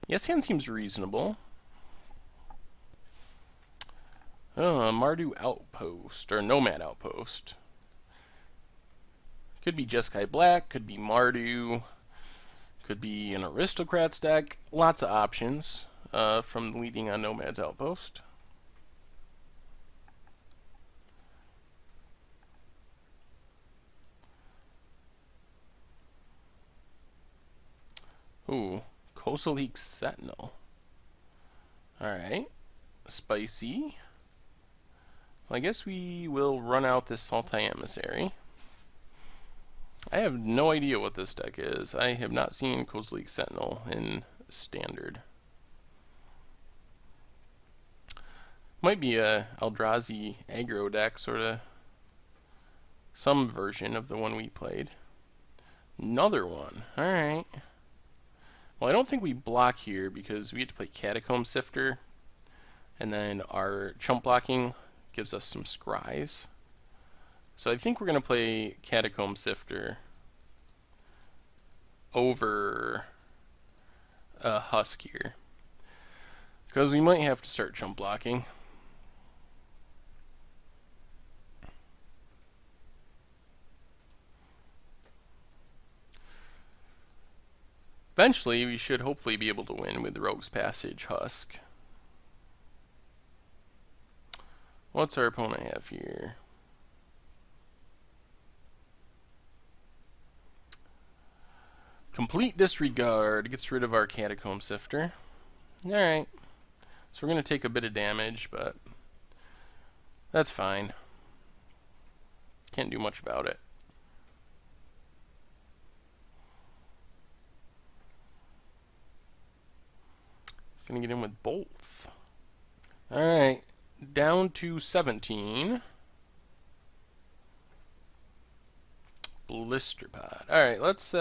Yes, hand seems reasonable. Mardu Outpost, or Nomad Outpost. Could be Jeskai Black, could be Mardu, could be an Aristocrats deck. Lots of options from leading on Nomad's Outpost. Ooh, Coastal League Sentinel. Alright, spicy. Well, I guess we will run out this Salty Emissary. I have no idea what this deck is. I have not seen Coastal League Sentinel in Standard. Might be a Eldrazi aggro deck, sort of. Some version of the one we played. Another one. Alright. Well, I don't think we block here because we get to play Catacomb Sifter. And then our chump blocking gives us some scries. So I think we're going to play Catacomb Sifter over a Husk here. Because we might have to start chump blocking. Eventually, we should hopefully be able to win with the Rogue's Passage Husk. What's our opponent have here? Complete Disregard gets rid of our Catacomb Sifter. Alright. So we're going to take a bit of damage, but that's fine. Can't do much about it. Gonna get in with both. Alright. Down to 17. Blister Pod. Alright, let's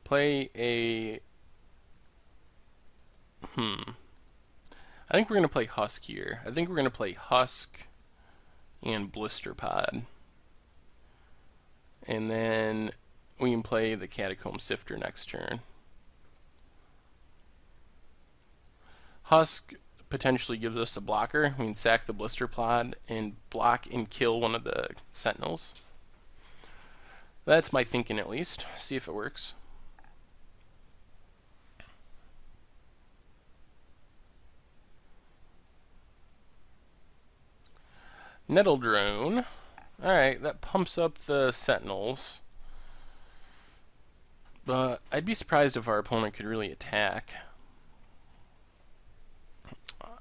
play a... I think we're going to play Husk here. I think we're going to play Husk and Blister Pod. And then we can play the Catacomb Sifter next turn. Husk potentially gives us a blocker. We can sack the Blister Pod and block and kill one of the Sentinels. That's my thinking, at least. See if it works. Nettle Drone. Alright, that pumps up the Sentinels. But I'd be surprised if our opponent could really attack.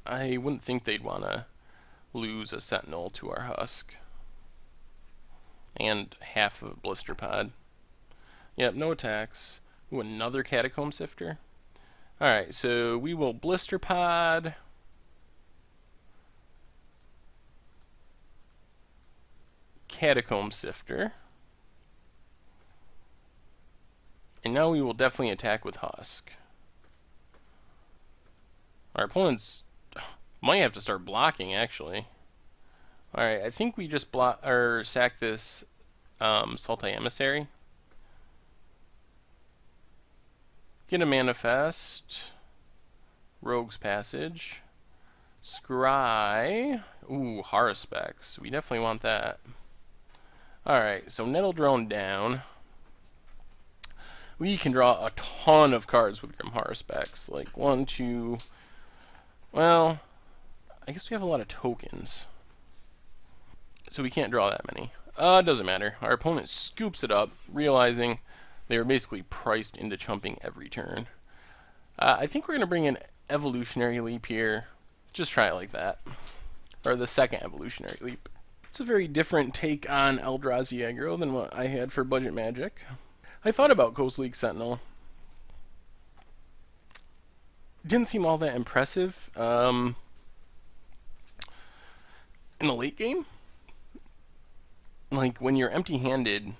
I wouldn't think they'd want to lose a Sentinel to our Husk. And half of a Blister Pod. Yep, no attacks. Ooh, another Catacomb Sifter. Alright, so we will Blister Pod. Catacomb Sifter. And now we will definitely attack with Husk. Our opponents might have to start blocking, actually. Alright, I think we just block or sack this Salty Emissary. Get a Manifest. Rogue's Passage. Scry. Ooh, Haruspex. We definitely want that. Alright, so Nettle Drone down. We can draw a ton of cards with Grim Haruspex. Like 1, 2... Well, I guess we have a lot of tokens. So we can't draw that many. It doesn't matter. Our opponent scoops it up, realizing they were basically priced into chumping every turn. I think we're going to bring in Evolutionary Leap here. Just try it like that. Or the second Evolutionary Leap. It's a very different take on Eldrazi aggro than what I had for Budget Magic. I thought about Coastal League Sentinel. Didn't seem all that impressive in the late game. Like, when you're empty-handed,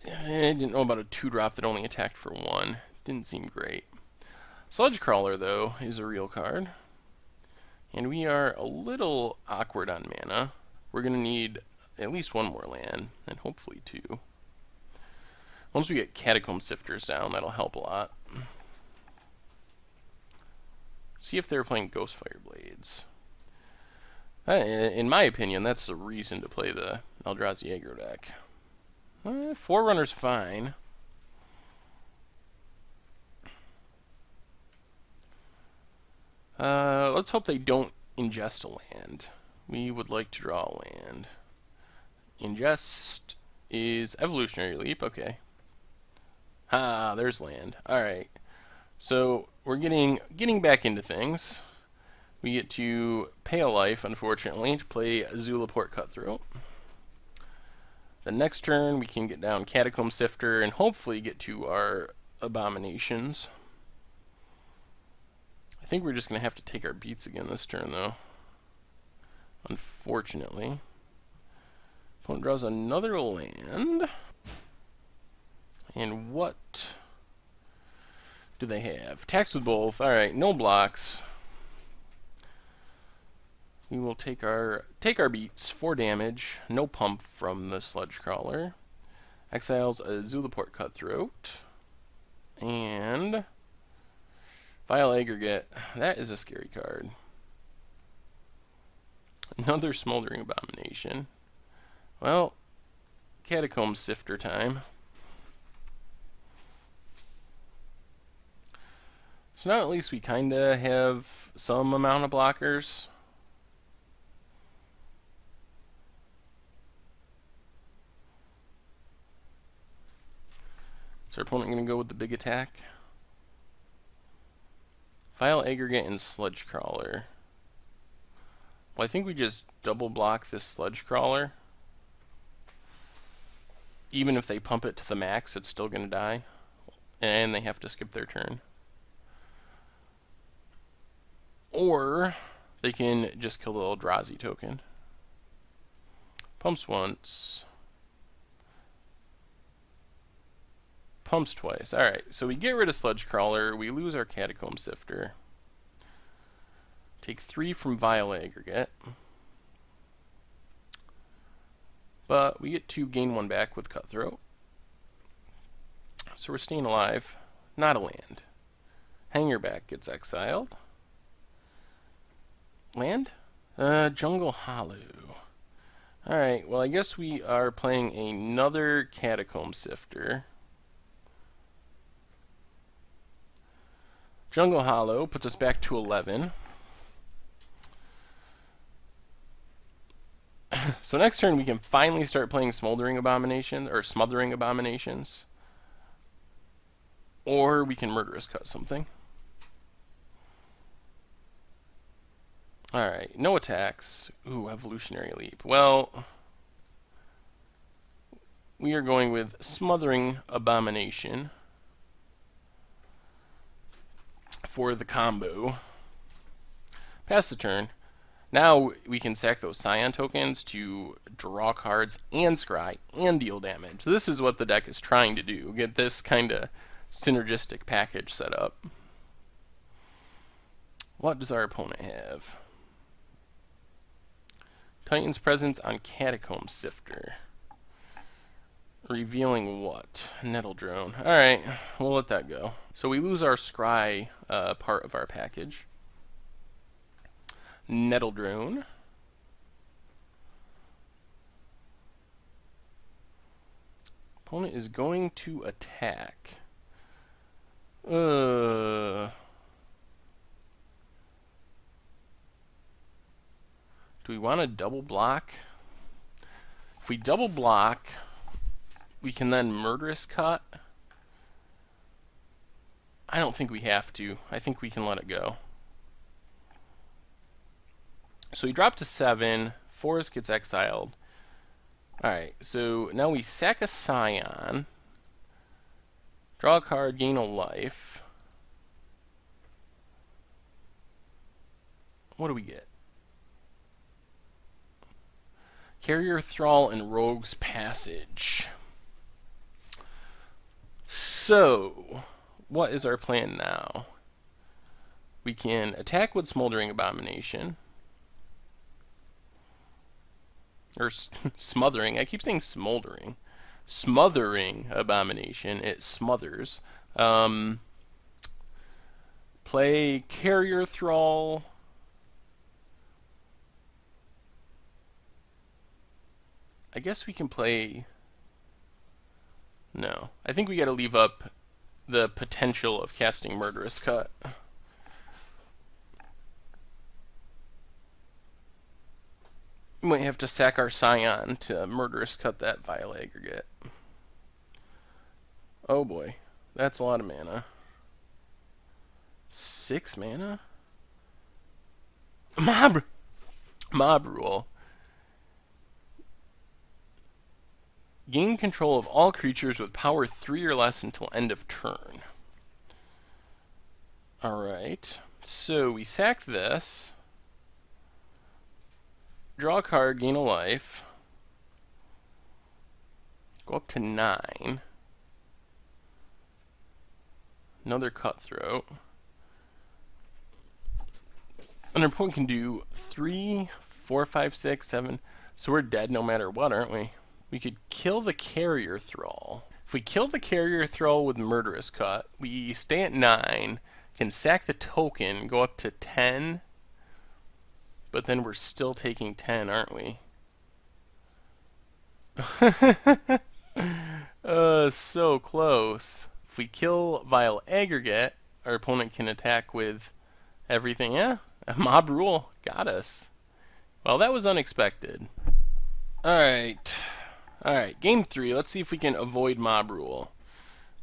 I didn't know about a 2-drop that only attacked for 1. Didn't seem great. Sludge Crawler, though, is a real card. And we are a little awkward on mana. We're going to need at least 1 more land, and hopefully 2. Once we get Catacomb Sifters down, that'll help a lot. See if they're playing Ghostfire Blades. In my opinion, that's the reason to play the Eldrazi aggro deck. Forerunner's fine. Let's hope they don't ingest a land. We would like to draw a land. Ingest is Evolutionary Leap. Okay. There's land. Alright. So we're getting back into things. We get to pay a life, unfortunately, to play Zulaport Cutthroat. The next turn, we can get down Catacomb Sifter and hopefully get to our Abominations. I think we're just going to have to take our beats again this turn, though. Unfortunately. Opponent draws another land. And what do they have? Tax with both. Alright, no blocks. We will take our beats, 4 damage, no pump from the Sludge Crawler. Exiles a Zulaport Cutthroat. And Vile Aggregate. That is a scary card. Another Smoldering Abomination. Well, Catacomb Sifter time. So now at least we kinda have some amount of blockers. Is our opponent going to go with the big attack? Vile Aggregate and Sludge Crawler. Well, I think we just double block this Sludge Crawler. Even if they pump it to the max, it's still going to die. And they have to skip their turn. Or they can just kill the Eldrazi token. Pumps once. Pumps twice. Alright, so we get rid of Sludge Crawler. We lose our Catacomb Sifter. Take 3 from Vile Aggregate. But we get to gain 1 back with Cutthroat. So we're staying alive. Not a land. Hangerback gets exiled. Land? Jungle Hollow. Alright, well I guess we are playing another Catacomb Sifter. Jungle Hollow puts us back to 11. So next turn we can finally start playing Smoldering Abominations, or Smothering Abominations. Or we can Murderous Cut something. Alright, no attacks. Ooh, Evolutionary Leap. Well, we are going with Smothering Abomination for the combo. Pass the turn. Now we can sack those Scion tokens to draw cards and scry and deal damage. This is what the deck is trying to do. Get this kind of synergistic package set up. What does our opponent have? Titan's Presence on Catacomb Sifter. Revealing what? Nettle Drone. Alright, we'll let that go. So we lose our scry part of our package. Nettle Drone. Opponent is going to attack. Do we want to double block? If we double block, we can then Murderous Cut. I don't think we have to. I think we can let it go. So we drop to 7. Forest gets exiled. Alright, so now we sack a Scion. Draw a card, gain a life. What do we get? Carrier Thrall and Rogue's Passage. So, what is our plan now? We can attack with Smoldering Abomination. Or Smothering. I keep saying Smoldering. Smothering Abomination. It smothers. Play Carrier Thrall. I guess we can play... No. I think we gotta leave up the potential of casting Murderous Cut. We might have to sack our Scion to Murderous Cut that Vile Aggregate. Oh boy. That's a lot of mana. 6 mana? Mob Rule. Gain control of all creatures with power 3 or less until end of turn. Alright. So we sack this. Draw a card, gain a life. Go up to 9. Another Cutthroat. And our opponent can do 3, 4, 5, 6, 7. So we're dead no matter what, aren't we? We could kill the Carrier Thrall. If we kill the Carrier Thrall with Murderous Cut, we stay at 9, can sack the token, go up to 10, but then we're still taking 10, aren't we? So close. If we kill Vile Aggregate, our opponent can attack with everything. Yeah, Mob Rule got us. Well, that was unexpected. Alright. Alright, game 3. Let's see if we can avoid Mob Rule.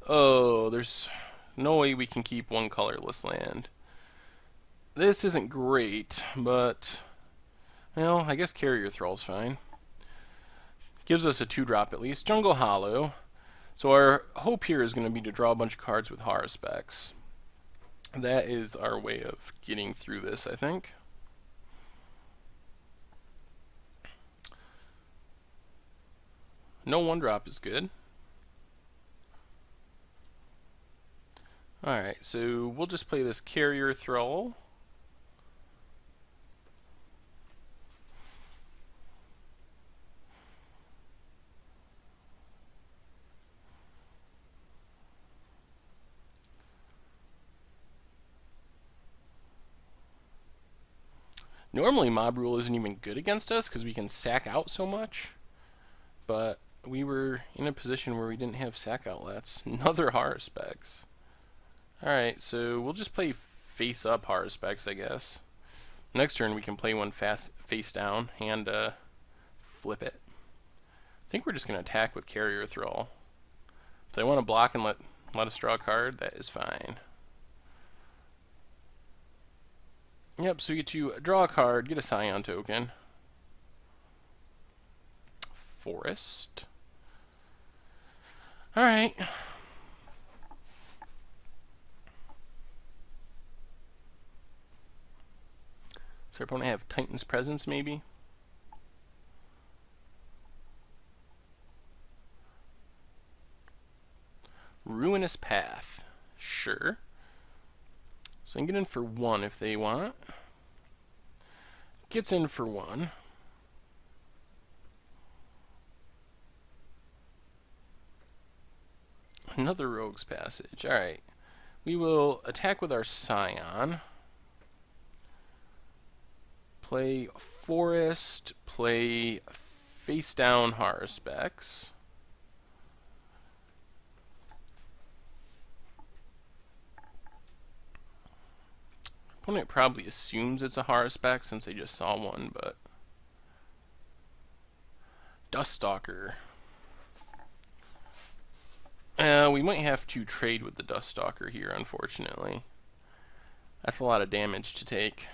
Oh, there's no way we can keep one colorless land. This isn't great, but... Well, I guess Carrier Thrall's fine. Gives us a 2-drop at least. Jungle Hollow. So our hope here is going to be to draw a bunch of cards with horror specs. That is our way of getting through this, I think. No 1-drop is good. Alright, so we'll just play this Carrier Thrall. Normally Mob Rule isn't even good against us because we can sack out so much. But we were in a position where we didn't have sack outlets. Another horror specs. Alright, so we'll just play face up horror specs, I guess. Next turn we can play one face down and flip it. I think we're just going to attack with Carrier Thrall. If they want to block and let us draw a card, that is fine. Yep, so we get to draw a card, get a Scion token. Forest. Alright. So our opponent have Titan's Presence, maybe? Ruinous Path. Sure. So I can get in for 1 if they want. Gets in for 1. Another Rogue's Passage. Alright. We will attack with our Scion. Play Forest. Play face down horror specs. Opponent probably assumes it's a horror spec since they just saw one, but Duststalker. We might have to trade with the Duststalker here, unfortunately. That's a lot of damage to take.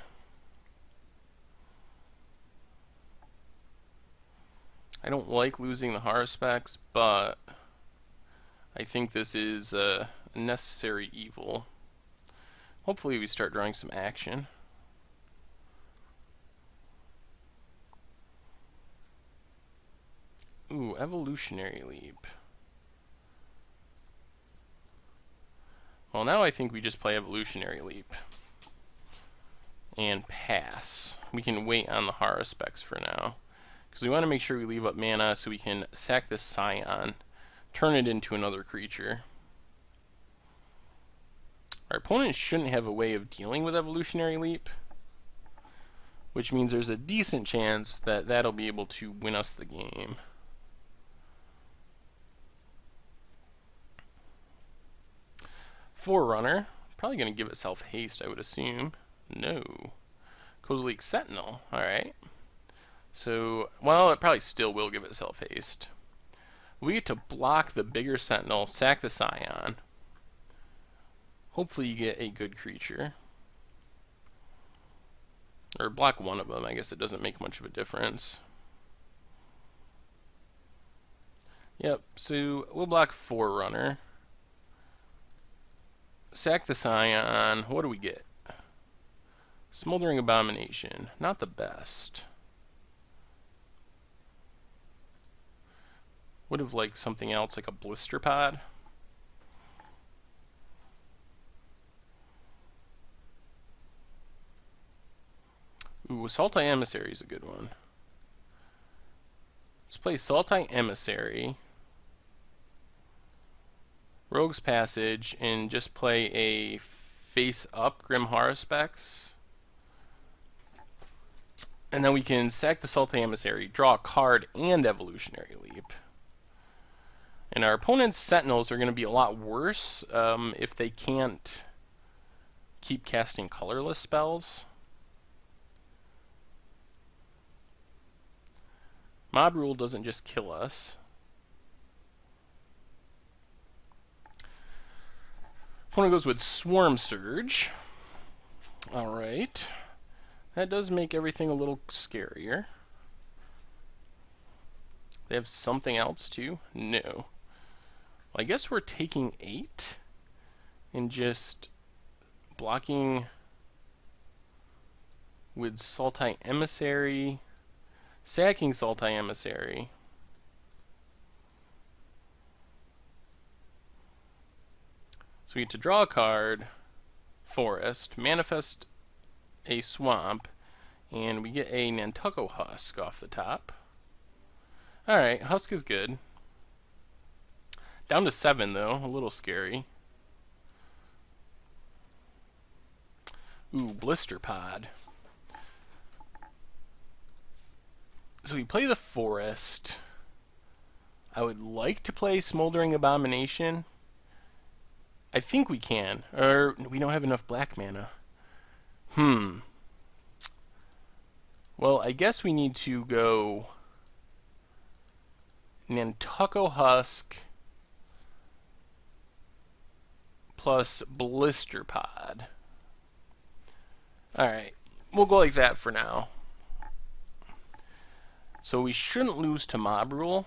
I don't like losing the horror specs, but I think this is a necessary evil. Hopefully we start drawing some action. Ooh, Evolutionary Leap. Well, now I think we just play Evolutionary Leap. And pass. We can wait on the horror specs for now. Because we want to make sure we leave up mana so we can sack this Scion turn it into another creature. Our opponent shouldn't have a way of dealing with Evolutionary Leap, which means there's a decent chance that that'll be able to win us the game. Forerunner, probably going to give itself haste, I would assume. No. Kozilek Sentinel, alright. So, well, it probably still will give itself haste. We get to block the bigger Sentinel, sack the Scion. Hopefully you get a good creature. Or block one of them, I guess it doesn't make much of a difference. Yep, so we'll block Forerunner. Sack the Scion. What do we get? Smoldering Abomination. Not the best. Would have liked something else, like a Blister Pod. Ooh, Saltai Emissary is a good one. Let's play Saltai Emissary, Rogue's Passage, and just play a face-up Grim Haruspex. And then we can sack the Saltai Emissary, draw a card, and Evolutionary Leap. And our opponent's Sentinels are going to be a lot worse if they can't keep casting colorless spells. Mob Rule doesn't just kill us. Opponent goes with Swarm Surge. Alright. That does make everything a little scarier. They have something else too? No. Well, I guess we're taking 8 and just blocking with Saltai Emissary, sacking Saltai Emissary. So we get to draw a card, Forest, manifest a swamp, and we get a Nantucko Husk off the top. Alright, Husk is good. Down to 7 though, a little scary. Ooh, Blister Pod. So we play the Forest. I would like to play Smoldering Abomination. I think we can. Or we don't have enough black mana. Well, I guess we need to go Nantucko Husk plus Blister Pod. Alright, we'll go like that for now. So we shouldn't lose to Mob Rule.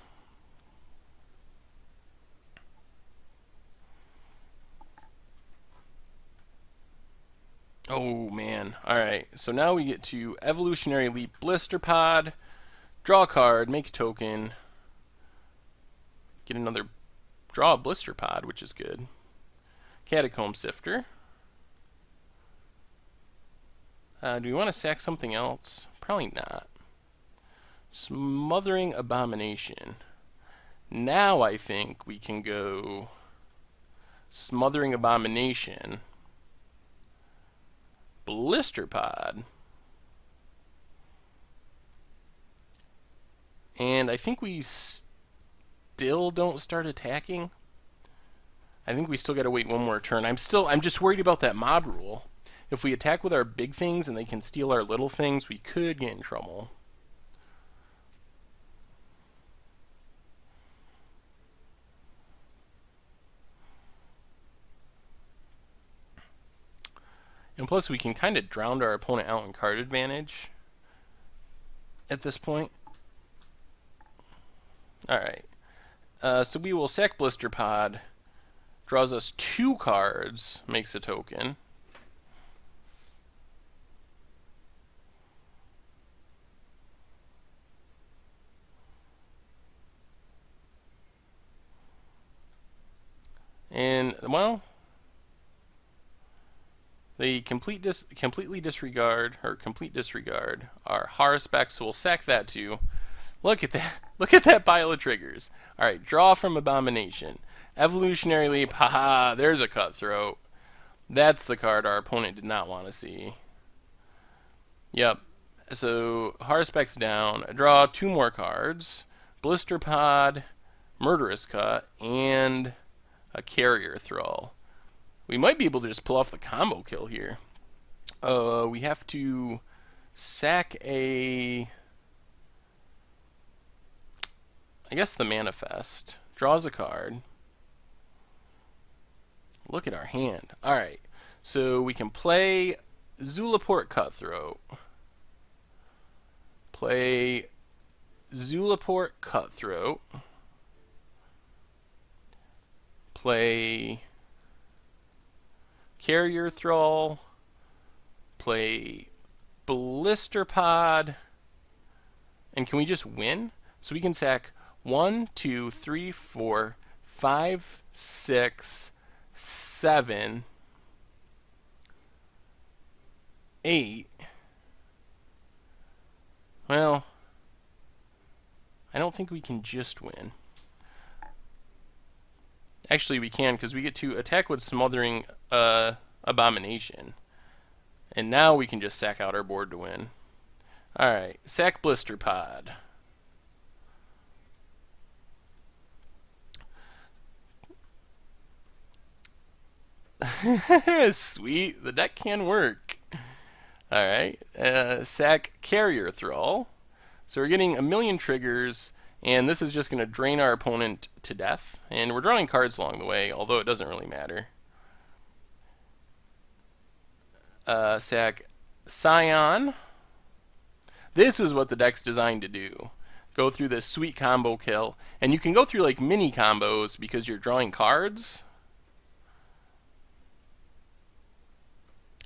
Oh man, alright. So now we get to Evolutionary Leap Blister Pod, draw a card, make a token, get another, draw a Blister Pod, which is good. Catacomb Sifter. Do we want to sack something else? Probably not. Smothering Abomination. Now I think we can go Smothering Abomination, Blister Pod, and I think we still don't start attacking. I think we still got to wait one more turn. I'm just worried about that Mob Rule. If we attack with our big things and they can steal our little things, we could get in trouble. And plus we can kind of drown our opponent out in card advantage at this point. Alright. So we will sack Blister Pod. Draws us 2 cards. Makes a token. And, well, they completely disregard our Haruspex, so we'll sack that too. Look at that. Look at that pile of triggers. Alright, draw from Abomination. Evolutionary Leap. Haha, there's a Cutthroat. That's the card our opponent did not want to see. Yep. So, Harspec's down. Draw 2 more cards. Blister Pod, Murderous Cut, and a Carrier Thrall. We might be able to just pull off the combo kill here. We have to sack I guess the Manifest. Draws a card. Look at our hand. Alright, so we can play Zulaport Cutthroat. Play Zulaport Cutthroat. Play Carrier Thrall. Play Blister Pod. And can we just win? So we can sack 1, 2, 3, 4, 5, 6, 7, 8. Well, I don't think we can just win. Actually, we can, because we get to attack with Smothering Abomination. And now we can just sack out our board to win. Alright, sack Blister Pod. Sweet, the deck can work. Alright, sack Carrier Thrall. So we're getting a million triggers, and this is just going to drain our opponent to death. And we're drawing cards along the way, although it doesn't really matter. Sack Scion. This is what the deck's designed to do. Go through this sweet combo kill. And you can go through like mini combos because you're drawing cards.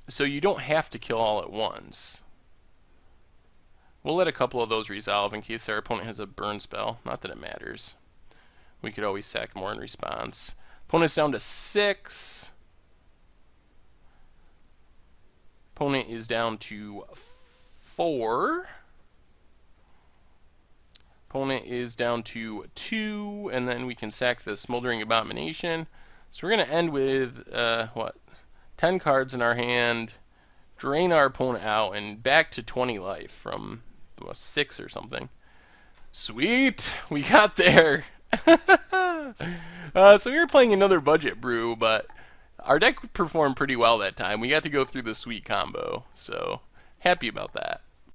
So you don't have to kill all at once. We'll let a couple of those resolve in case our opponent has a burn spell. Not that it matters. We could always sack more in response. Opponent's down to 6. Opponent is down to 4. Opponent is down to 2, and then we can sack the Smoldering Abomination. So we're going to end with, 10 cards in our hand, drain our opponent out, and back to 20 life from 6 or something. Sweet! We got there! So we were playing another budget brew, but our deck performed pretty well that time. We got to go through the sweet combo, so happy about that.